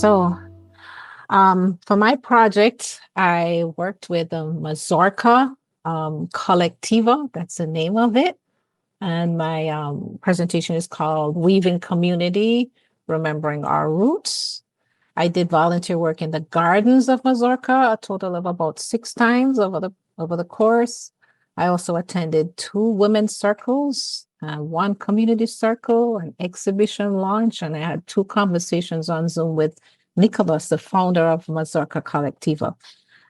So, for my project, I worked with the Mazorca Colectiva. That's the name of it. And my presentation is called Weaving Community, Remembering Our Roots. I did volunteer work in the gardens of Mazorca, a total of about 6 times over the course. I also attended 2 women's circles, 1 community circle, an exhibition launch, and I had 2 conversations on Zoom with Nicola, the founder of Mazorca Colectiva.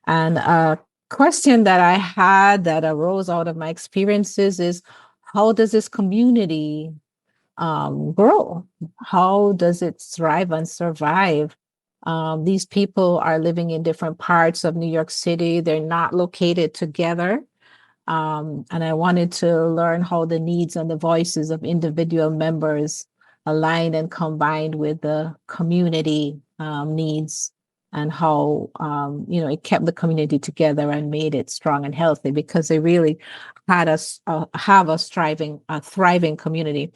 And a question that I had that arose out of my experiences is, how does this community grow? How does it thrive and survive? These people are living in different parts of New York City. They're not located together. And I wanted to learn how the needs and the voices of individual members aligned and combined with the community needs, and how it kept the community together and made it strong and healthy, because they really had us have a thriving community.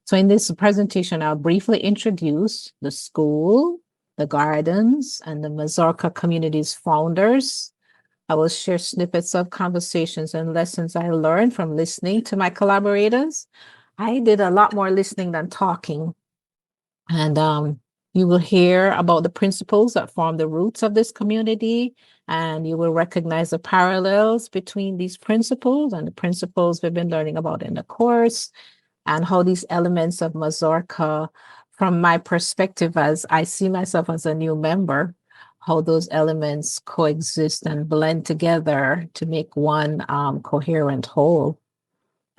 So in this presentation, I'll briefly introduce the school, the gardens, and the Mazorca community's founders. I will share snippets of conversations and lessons I learned from listening to my collaborators. I did a lot more listening than talking. And you will hear about the principles that form the roots of this community, and you will recognize the parallels between these principles and the principles we've been learning about in the course, and how these elements of Mazorca, from my perspective as I see myself as a new member, how those elements coexist and blend together to make one coherent whole.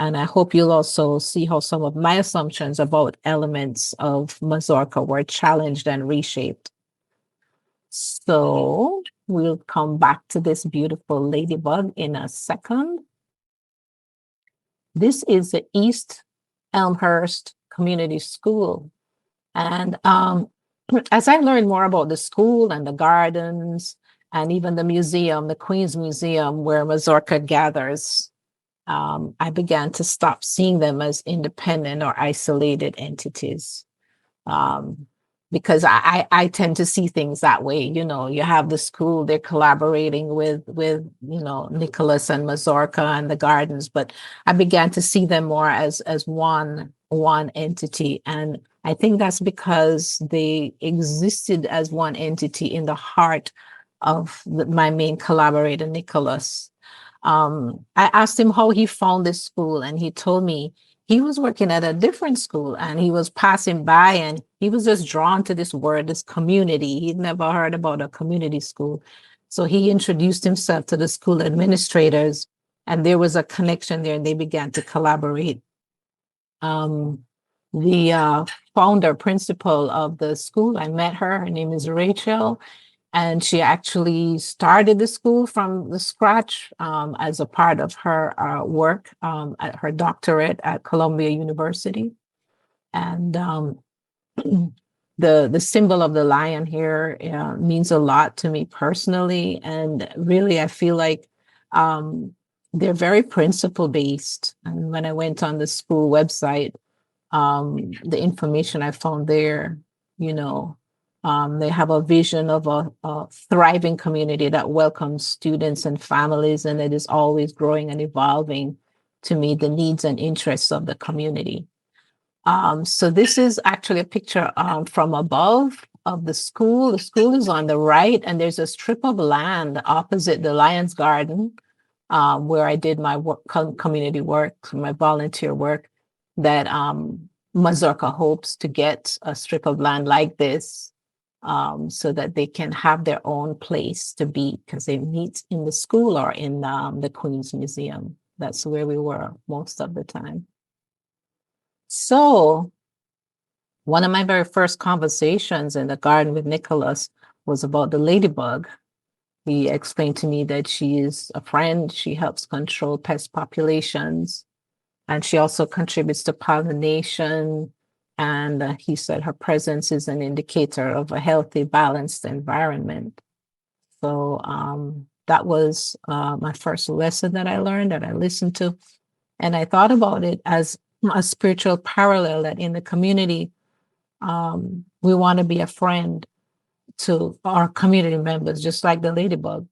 And I hope you'll also see how some of my assumptions about elements of Mazorca were challenged and reshaped. So we'll come back to this beautiful ladybug in a second. This is the East Elmhurst Community School. And as I learned more about the school and the gardens and even the museum, the Queen's Museum, where Mazorca gathers, I began to stop seeing them as independent or isolated entities. Because I tend to see things that way. You have the school, they're collaborating with Nicholas and Mazorca and the gardens, but I began to see them more as one entity. And I think that's because they existed as one entity in the heart of my main collaborator, Nicholas. I asked him how he found this school, and he told me he was working at a different school and he was passing by and he was just drawn to this word, this community. He'd never heard about a community school. So he introduced himself to the school administrators, and there was a connection there, and they began to collaborate. The founder principal of the school, I met her. Her name is Rachel. And she actually started the school from the scratch as a part of her work at her doctorate at Columbia University. And the symbol of the lion here means a lot to me personally. And really, I feel like they're very principle-based. And when I went on the school website, the information I found there, they have a vision of a thriving community that welcomes students and families, and it is always growing and evolving to meet the needs and interests of the community. So this is actually a picture from above of the school. The school is on the right, and there's a strip of land opposite the Lions Garden, where I did my community work, my volunteer work, that Mazorca hopes to get a strip of land like this, so that they can have their own place to be, because they meet in the school or in the Queen's Museum. That's where we were most of the time. So one of my very first conversations in the garden with Nicholas was about the ladybug. He explained to me that she is a friend. She helps control pest populations, and she also contributes to pollination. And he said her presence is an indicator of a healthy, balanced environment. So that was my first lesson that I learned, that I listened to. And I thought about it as a spiritual parallel, that in the community, we want to be a friend. to our community members, just like the ladybug,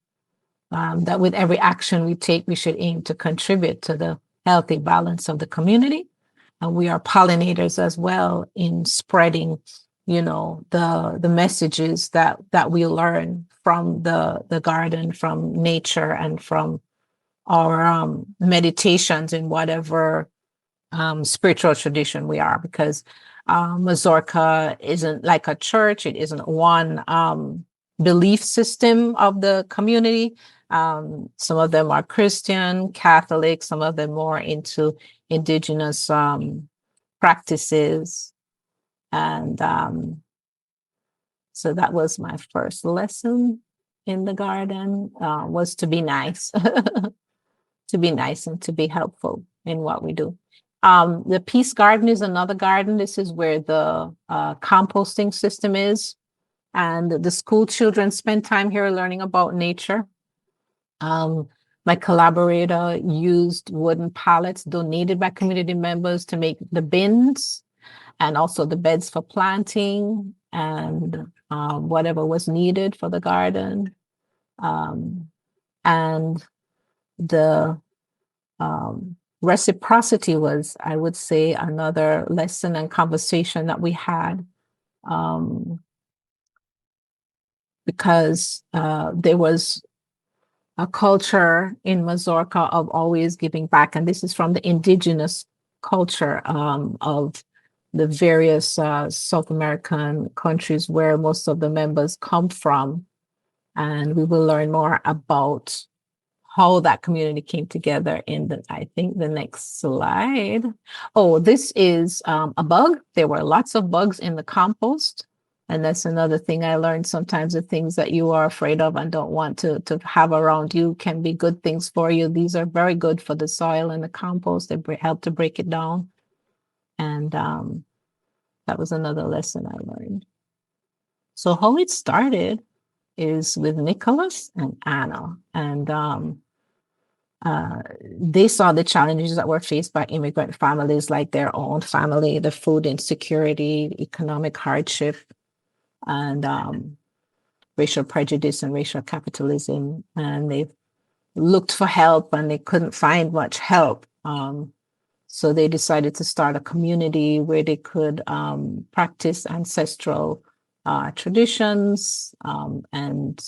that with every action we take, we should aim to contribute to the healthy balance of the community. And we are pollinators as well in spreading, the messages that we learn from the garden, from nature, and from our meditations in whatever spiritual tradition we are, because Mazorca isn't like a church. It isn't one belief system of the community. Some of them are Christian, Catholic, some of them more into indigenous practices. And so that was my first lesson in the garden, was to be nice, to be nice and to be helpful in what we do. The Peace Garden is another garden. This is where the composting system is. And the school children spend time here learning about nature. My collaborator used wooden pallets donated by community members to make the bins and also the beds for planting and whatever was needed for the garden. And the reciprocity was, I would say, another lesson and conversation that we had, because there was a culture in Mazorca of always giving back. And this is from the indigenous culture of the various South American countries where most of the members come from. And we will learn more about how that community came together in I think the next slide. Oh, this is a bug. There were lots of bugs in the compost. And that's another thing I learned. Sometimes the things that you are afraid of and don't want to have around you can be good things for you. These are very good for the soil and the compost. They help to break it down. And that was another lesson I learned. So how it started is with Nicholas and Anna. And they saw the challenges that were faced by immigrant families, like their own family, the food insecurity, economic hardship, and racial prejudice and racial capitalism. And they looked for help and they couldn't find much help. So they decided to start a community where they could practice ancestral traditions and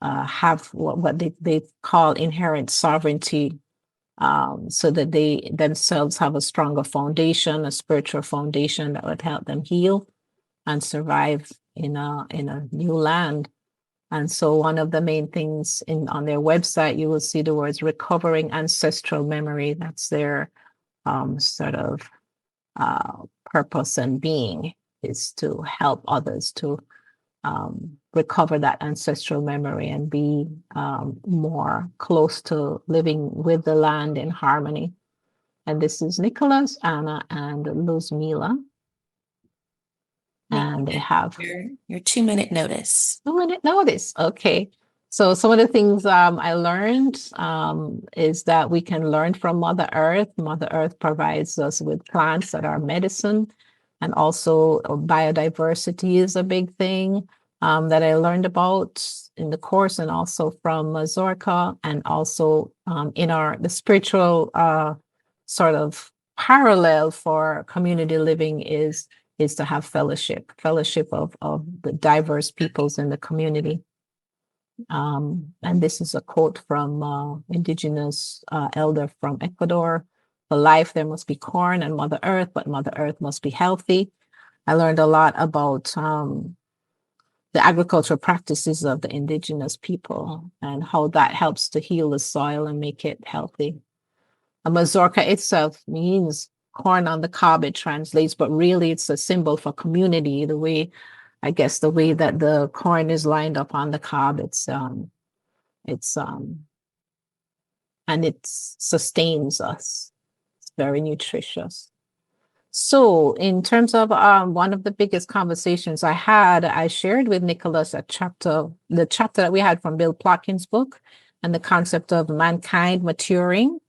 have what they call inherent sovereignty, so that they themselves have a stronger foundation, a spiritual foundation that would help them heal and survive in a new land. And so one of the main things on their website, you will see the words recovering ancestral memory. That's their sort of purpose and being, is to help others to recover that ancestral memory and be more close to living with the land in harmony. And this is Nicholas, Anna, and Luzmila. And they have your 2-minute notice. 2-minute notice. Okay. So some of the things I learned is that we can learn from Mother Earth. Mother Earth provides us with plants that are medicine, and also biodiversity is a big thing that I learned about in the course, and also from Mazorca, and also in the spiritual sort of parallel for community living is to have fellowship of the diverse peoples in the community. And this is a quote from indigenous elder from Ecuador: "For life, there must be corn and Mother Earth, but Mother Earth must be healthy." I learned a lot about the agricultural practices of the indigenous people and how that helps to heal the soil and make it healthy. Mazorca itself means corn on the cob, it translates, but really it's a symbol for community. The way that the corn is lined up on the cob, and it sustains us. It's very nutritious. So in terms of one of the biggest conversations I shared with Nicholas the chapter that we had from Bill Plotkin's book, and the concept of mankind maturing,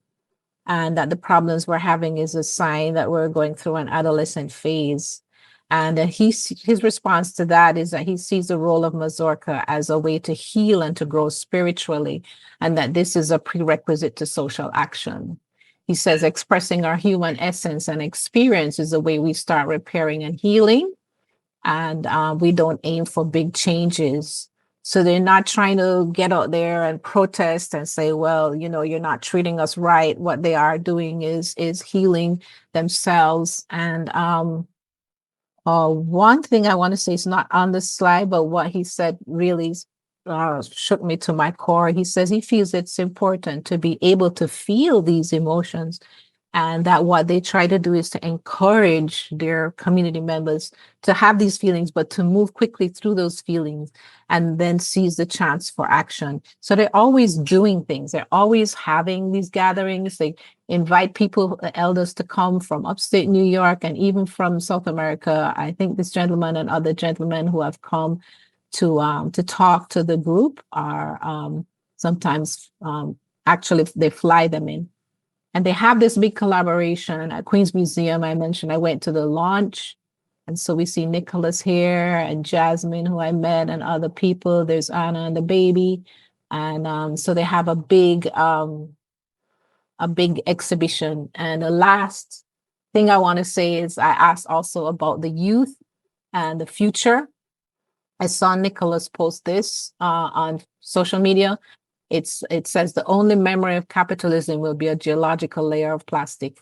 and that the problems we're having is a sign that we're going through an adolescent phase. And his response to that is that he sees the role of Mazorca as a way to heal and to grow spiritually, and that this is a prerequisite to social action. He says expressing our human essence and experience is the way we start repairing and healing, and we don't aim for big changes. So they're not trying to get out there and protest and say, well, you're not treating us right. What they are doing is healing themselves. And one thing I want to say is not on the slide, but what he said really shook me to my core. He says he feels it's important to be able to feel these emotions, and that what they try to do is to encourage their community members to have these feelings, but to move quickly through those feelings and then seize the chance for action. So they're always doing things. They're always having these gatherings. They invite people, elders, to come from upstate New York and even from South America. I think this gentleman and other gentlemen who have come to talk to the group are sometimes actually they fly them in. And they have this big collaboration at Queen's Museum. I mentioned I went to the launch. And so we see Nicolas here and Jasmine, who I met, and other people. There's Anna and the baby. And so they have a big exhibition. And the last thing I want to say is I asked also about the youth and the future. I saw Nicolas post this on social media. It says the only memory of capitalism will be a geological layer of plastic.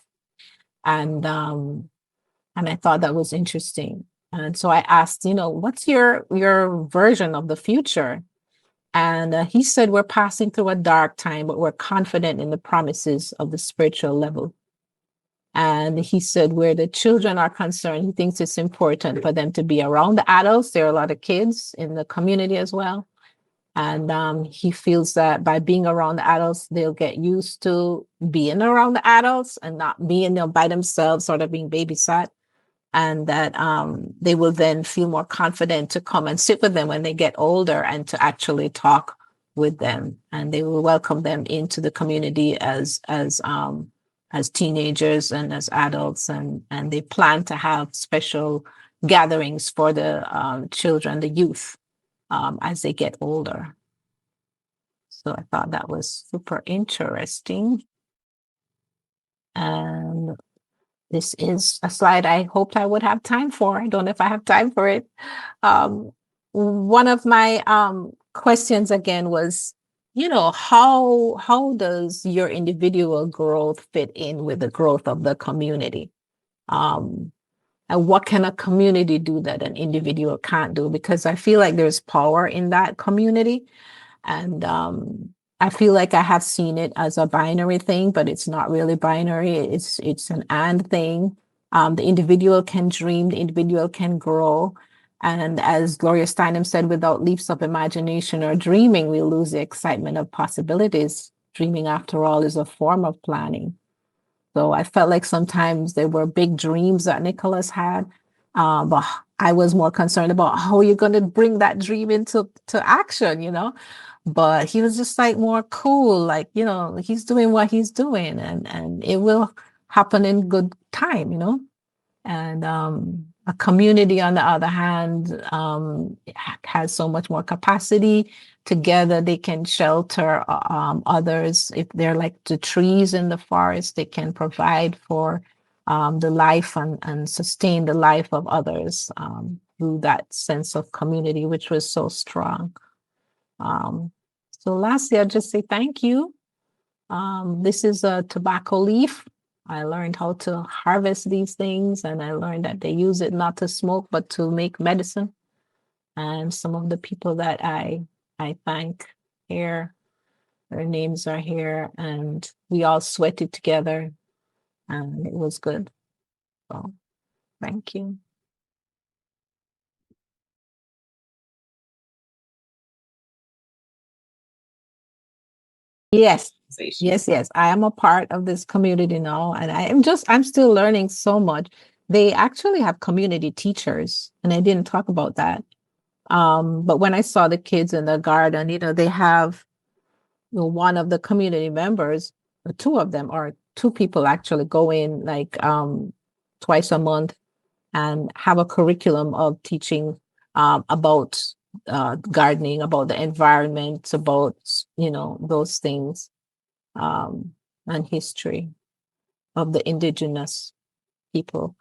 And I thought that was interesting. And so I asked, what's your version of the future? And he said, we're passing through a dark time, but we're confident in the promises of the spiritual level. And he said, where the children are concerned, he thinks it's important for them to be around the adults. There are a lot of kids in the community as well. And he feels that by being around the adults, they'll get used to being around the adults and not being by themselves, sort of being babysat. And that they will then feel more confident to come and sit with them when they get older and to actually talk with them. And they will welcome them into the community as teenagers and as adults. And they plan to have special gatherings for the children, the youth, as they get older. So I thought that was super interesting. And this is a slide I hoped I would have time for. I don't know if I have time for it. One of my questions again was, how does your individual growth fit in with the growth of the community? And what can a community do that an individual can't do? Because I feel like there's power in that community. And I feel like I have seen it as a binary thing, but it's not really binary. It's an and thing. The individual can dream, the individual can grow. And as Gloria Steinem said, without leaps of imagination or dreaming, we lose the excitement of possibilities. Dreaming, after all, is a form of planning. So I felt like sometimes there were big dreams that Nicolas had, but I was more concerned about how you're going to bring that dream into action, But he was just like more cool, like, he's doing what he's doing and it will happen in good time. And a community, on the other hand, has so much more capacity. Together, they can shelter others. If they're like the trees in the forest, they can provide for the life and sustain the life of others through that sense of community, which was so strong. So lastly, I'll just say thank you. This is a tobacco leaf. I learned how to harvest these things, and I learned that they use it not to smoke, but to make medicine. And some of the people that I thank here, their names are here, and we all sweated together, and it was good. So thank you. Yes. Yes. I am a part of this community now, and I'm still learning so much. They actually have community teachers, and I didn't talk about that. But when I saw the kids in the garden, they have one of the community members, or two of them, or two people actually go in like twice a month and have a curriculum of teaching about gardening, about the environment, about, those things, and history of the indigenous people.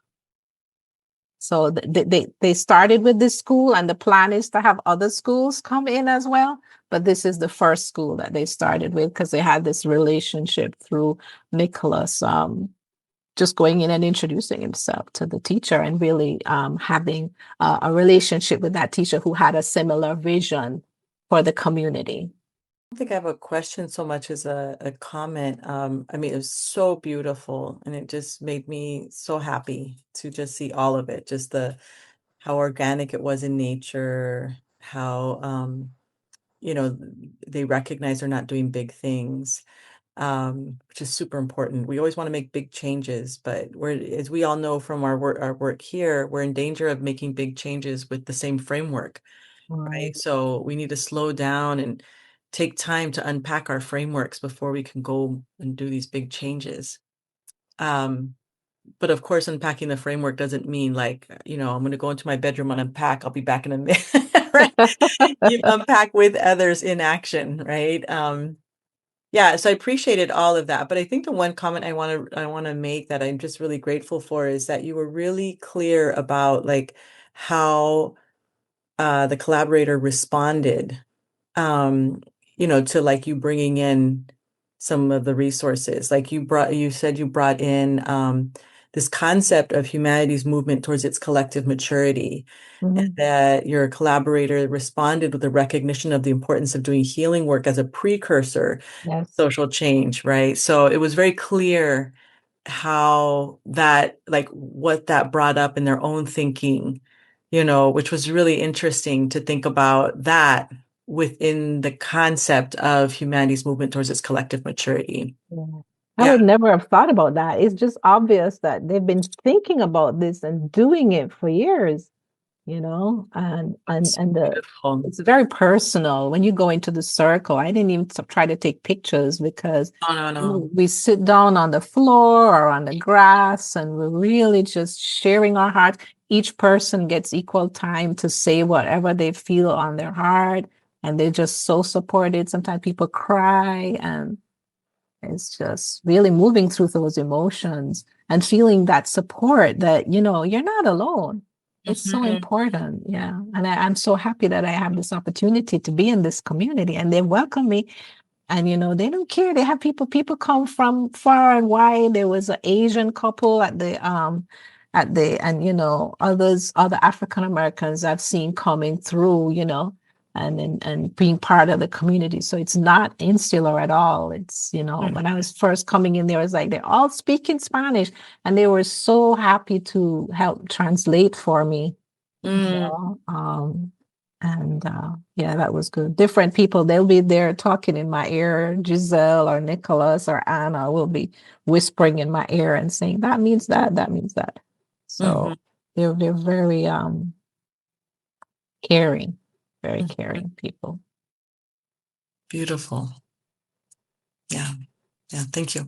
So they started with this school, and the plan is to have other schools come in as well. But this is the first school that they started with because they had this relationship through Nicholas, just going in and introducing himself to the teacher and really having a relationship with that teacher who had a similar vision for the community. I think I have a question so much as a comment. I mean, it was so beautiful, and it just made me so happy to just see all of it. Just how organic it was in nature, how they recognize they're not doing big things, which is super important. We always want to make big changes, but as we all know from our work here, we're in danger of making big changes with the same framework. Right. So we need to slow down and take time to unpack our frameworks before we can go and do these big changes. But of course, unpacking the framework doesn't mean like, I'm going to go into my bedroom and unpack. I'll be back in a minute. Right? You unpack with others in action, right? Yeah, so I appreciated all of that. But I think the one comment I want to make that I'm just really grateful for is that you were really clear about like how the collaborator responded, to like you bringing in some of the resources. Like you said you brought in this concept of humanity's movement towards its collective maturity, and that your collaborator responded with a recognition of the importance of doing healing work as a precursor to social change, right? So it was very clear how that, like what that brought up in their own thinking, which was really interesting to think about that within the concept of humanity's movement towards its collective maturity. I would never have thought about that. It's just obvious that they've been thinking about this and doing it for years, and it's very personal. When you go into the circle, I didn't even try to take pictures because we sit down on the floor or on the grass and we're really just sharing our hearts. Each person gets equal time to say whatever they feel on their heart, and they're just so supported. Sometimes people cry, and it's just really moving through those emotions and feeling that support that, you're not alone. It's so important. Yeah. And I'm so happy that I have this opportunity to be in this community, and they welcome me. And, they don't care. They have people come from far and wide. There was an Asian couple and, other African Americans I've seen coming through, and being part of the community. So it's not insular at all. It's, when I was first coming in there, it was like, they're all speaking Spanish, and they were so happy to help translate for me. Yeah, that was good. Different people, they'll be there talking in my ear. Giselle or Nicholas or Anna will be whispering in my ear and saying, that means that means that. So they're very caring, very caring people. Beautiful. Yeah. Thank you.